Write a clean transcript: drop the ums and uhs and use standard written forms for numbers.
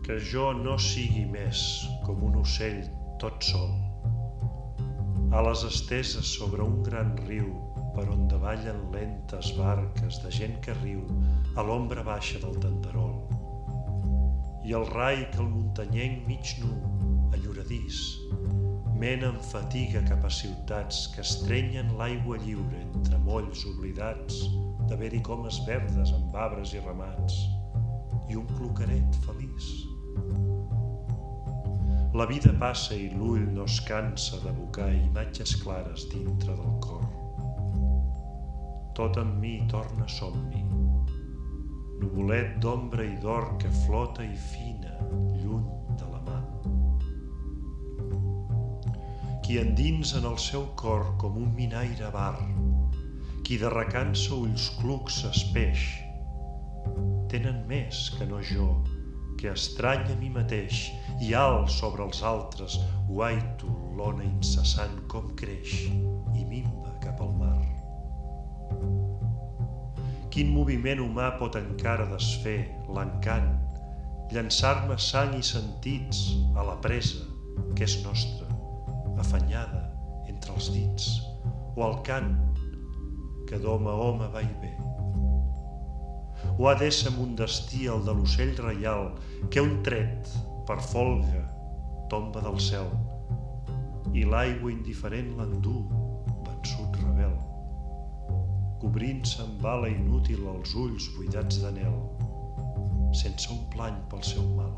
Que jo no sigui més com un ocell tot sol, ales esteses sobre un gran riu per on davallen lentes barques de gent que riu a l'ombra baixa del tenderol, i el rai que el muntanyenc mig nu, enyoradís, mena amb fatiga cap a ciutats que estrenyen l'aigua lliure entre molls oblidats d'haver-hi comes verdes amb arbres i ramats i un cloqueret feliç. La vida passa i l'ull no es cansa d'evocar imatges clares dintre del cor. Tot en mi torna somni, nuvolet d'ombra i d'or que flota i fina lluny de la mà. Qui endinsa en el seu cor com un minaire bar, qui de recança ulls clucs s'espeix, tenen més que no jo, que estrany a mi mateix i alt sobre els altres guaito l'ona incessant com creix i minva cap al mar. Quin moviment humà pot encara desfer l'encant, llançar-me sang i sentits a la presa que és nostra, afanyada entre els dits, o al cant que d'home a home va i ve. O ha d'ésser un destí el de l'ocell reial que un tret, per folga, tomba del cel i l'aigua indiferent l'endú, vençut rebel, cobrint-se amb bala inútil els ulls buidats d'anhel, sense un plany pel seu mal.